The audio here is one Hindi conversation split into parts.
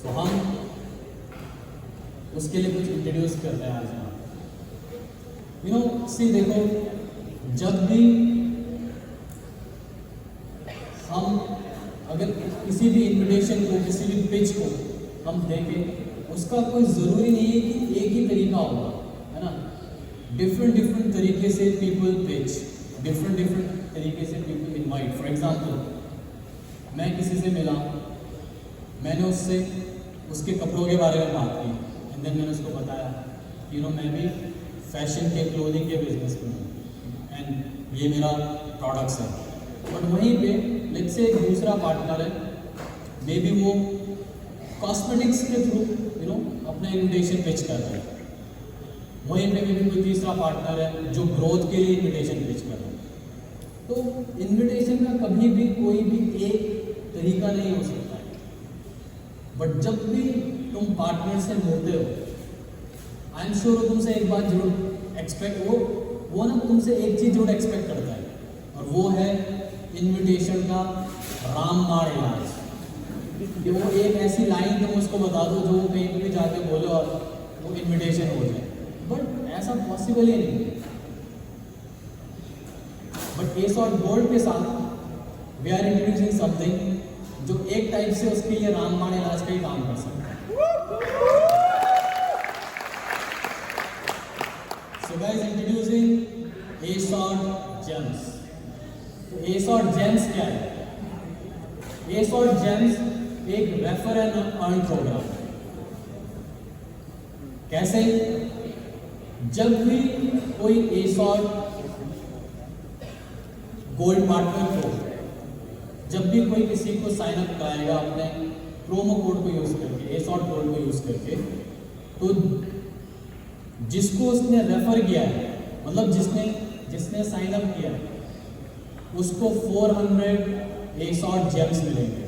तो हम उसके लिए कुछ इंट्रोड्यूस कर रहे हैं आज यहाँ। सी देखो, जब भी हम अगर किसी भी इन्विटेशन को, किसी भी पिच को हम देखें, उसका कोई ज़रूरी नहीं है कि एक ही तरीका होगा, है ना। डिफरेंट तरीके से पीपल पिच, डिफरेंट तरीके से पीपल इनवाइट। फॉर एग्जांपल, मैं किसी से मिला, मैंने उससे उसके कपड़ों के बारे में बात की, एंड देन मैंने उसको बताया मैं भी फैशन के, क्लोथिंग के बिजनेस में हूँ एंड ये मेरा प्रोडक्ट्स है। बट वहीं पे लेट्स से एक दूसरा पार्टनर है, मे बी वो कॉस्मेटिक्स के थ्रू अपना इन्विटेशन पिच कर रहा है। वहीं पे मे बी कोई तीसरा पार्टनर है जो ग्रोथ के लिए इन्विटेशन पिच कर रहा है। तो इन्विटेशन का कभी भी कोई भी एक तरीका नहीं हो सकता है। बट जब भी तुम पार्टनर से मिलते हो, आई एम श्योर तुमसे एक बात जरूर एक्सपेक्ट, वो ना तुमसे एक चीज़ जरूर एक्सपेक्ट करता है, और वो है इन्विटेशन का रामबाण इलाज। कि वो एक ऐसी लाइन तुम उसको बता दो जो वो कहीं पर भी जाके बोले और वो इन्विटेशन हो जाए। बट ऐसा पॉसिबल ही नहीं है। बट एस और गोल्ड के साथ वी आर इंट्रोड्यूसिंग समथिंग जो एक टाइप से उसके लिए रामबाण इलाज का ही काम कर सकता है। So guys, introducing ASOT Gems. तो ASOT Gems क्या है? ASOT Gems एक रेफर एंड अर्न प्रोग्राम। कैसे? जब भी कोई ASOT गोल्ड पार्टनर को, जब भी कोई किसी को साइन अप कराएगा अपने प्रोमो कोड को यूज करके, ASOT गोल्ड को यूज करके, तो जिसको उसने रेफर किया है, मतलब जिसने साइन अप किया है, उसको 400 ASOT जेम्स मिलेंगे।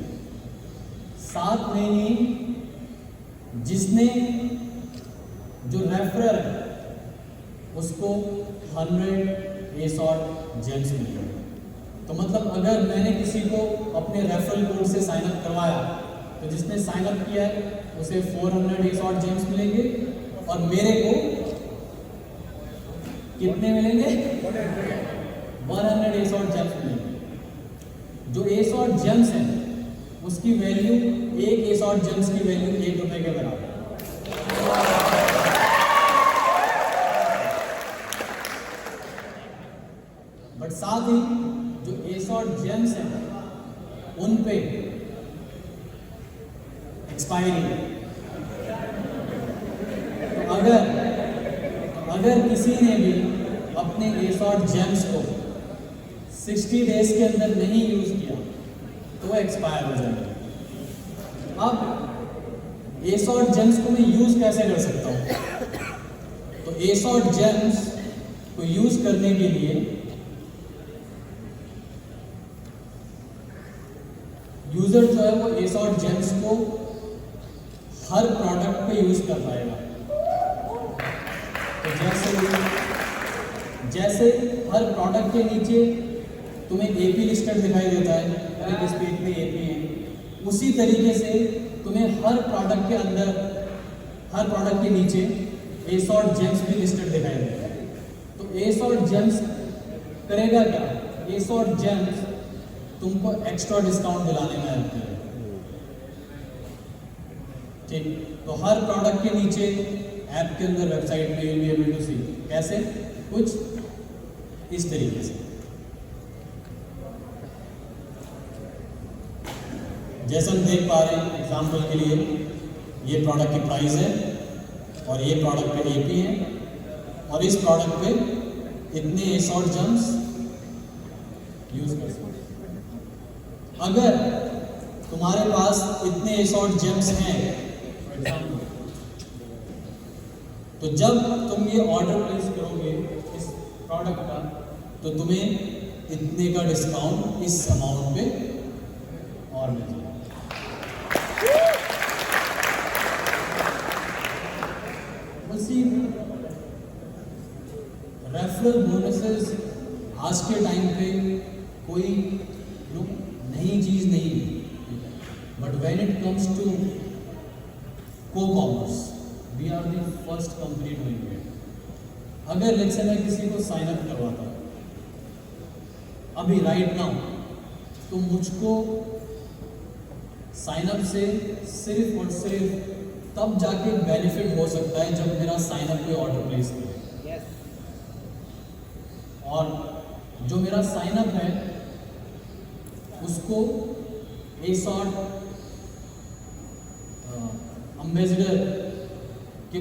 साथ में ही जिसने जो रेफरर है उसको 100 ASOT जेम्स मिलेंगे। तो मतलब अगर मैंने किसी को अपने रेफरल कोड से साइन अप करवाया, तो जिसने साइन अप किया है उसे 400 ASOT जेम्स मिलेंगे, और मेरे को कितने मिलेंगे? 100 ASOT जेम्स मिलेंगे। जो ASOT जेम्स हैं उसकी वैल्यू, एक ASOT जेम्स की वैल्यू ₹1 के बराबर है। बट साथ ही जो ASOT जेम्स हैं उन पे एक्सपायरी है। तो अगर किसी ने भी अपने ASOT जेम्स को 60 डेज के अंदर नहीं यूज किया तो वो एक्सपायर हो जाएगा। अब ASOT जेम्स को मैं यूज कैसे कर सकता हूँ? तो ASOT जेम्स को यूज करने के लिए यूजर जो है वो ASOT जेम्स को हर प्रोडक्ट पे यूज कर पाएगा। तो जैसे हर प्रोडक्ट के नीचे तुम्हें AP लिस्टेड दिखाई देता है, अगर इस पेज में AP है, उसी तरीके से तुम्हें हर प्रोडक्ट के अंदर, हर प्रोडक्ट के नीचे ASOT जेम्स भी लिस्टेड दिखाई देता है। तो ASOT जेम्स करेगा क्या? ASOT जेम्स तुमको एक्स्ट्रा डिस्काउंट दिलाने में हेल्प करेगा। ठीक, तो हर प्रोडक्ट के नीचे ऐप के अंदर, वेबसाइट पे you will be able to see. कैसे? कुछ इस तरीके से। जैसे हम देख पा रहे हैं, एग्जाम्पल के लिए ये प्रोडक्ट की प्राइस है और ये प्रोडक्ट पे AP है, और इस प्रोडक्ट पे इतने ASOT जेम्स यूज कर सकते हैं। अगर तुम्हारे पास इतने ASOT जेम्स हैं, फॉर एग्जाम्पल, तो जब तुम ये ऑर्डर प्लेस करोगे इस प्रोडक्ट का, तो तुम्हें इतने का डिस्काउंट इस अमाउंट पे और मिल जाएगा। उसी रेफरल बोनसेस आज के टाइम पे कोई नई चीज़ नहीं है, but when it comes to co-commerce. We are the first company doing it. अगर लेट्स से मैं किसी को साइन अप करवाता हूँ अभी राइट नाउ, तो मुझको साइन अप से सिर्फ और सिर्फ तब जाके बेनिफिट हो सकता है जब मेरा साइन अप पे ऑर्डर प्लेस करे। और जो मेरा साइन अप है उसको ASOT एम्बेसडर के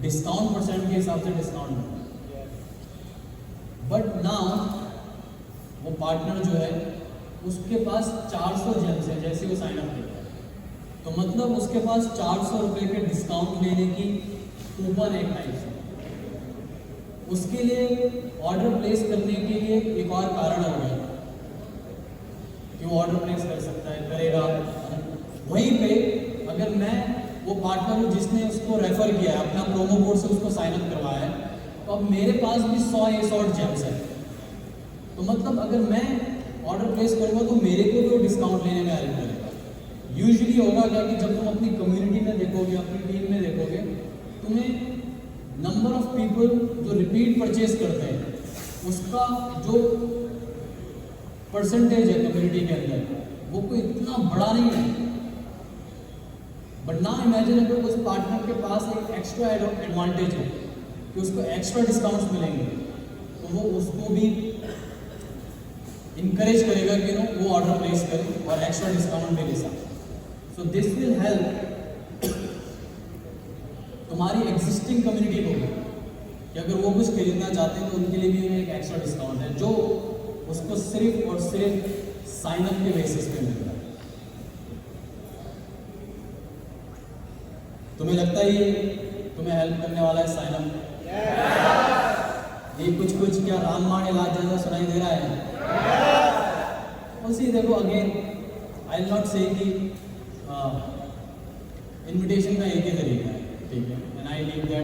डिस्काउंट परसेंट के हिसाब से डिस्काउंट है। बट नाउ वो पार्टनर जो है उसके पास 400 जेम्स है जैसे वो साइन अप करता है, तो मतलब उसके पास 400 रुपये के डिस्काउंट लेने की कूपन है एक टाइप से। उसके लिए ऑर्डर प्लेस करने के लिए एक और कारण हो गया कि वो ऑर्डर प्लेस कर सकता है, करेगा। वहीं पे अगर मैं वो पार्टनर हूँ जिसने उसको रेफर किया है, अपना प्रोमो कोड से उसको साइन अप करवाया है, तो अब मेरे पास भी 100 ASOT जेम्स है। तो मतलब अगर मैं ऑर्डर प्लेस करूँगा तो मेरे को भी वो डिस्काउंट लेने में हेल्प करेगा। यूजुअली होगा क्या कि जब तुम अपनी कम्युनिटी में देखोगे, अपनी टीम में देखोगे, तुम्हें नंबर ऑफ पीपल जो रिपीट परचेज करते हैं उसका जो परसेंटेज है कम्युनिटी के अंदर वो कोई इतना बड़ा नहीं है। बट ना इमेजिन अगर उस पार्टनर के पास एक एक्स्ट्रा एडवांटेज है कि उसको एक्स्ट्रा डिस्काउंट्स मिलेंगे, तो वो उसको भी इंकरेज करेगा कि वो ऑर्डर प्लेस करे और एक्स्ट्रा डिस्काउंट भी ले सकते। सो दिस विल हेल्प तुम्हारी एग्जिस्टिंग कम्युनिटी को भी कि अगर वो कुछ खरीदना चाहते हैं तो उनके लिए भी एक एक्स्ट्रा डिस्काउंट है जो उसको सिर्फ और सिर्फ साइन अप के बेसिस पे मिल रहा है। तुम्हें लगता है ये तुम्हें हेल्प करने वाला है साइन अप? ये कुछ क्या रामबाण इलाज जैसा सुनाई दे रहा है? उसी देखो अगेन आई विल नॉट से कि इनविटेशन का एक ही तरीका है, ठीक है, एंड आई लीव दैट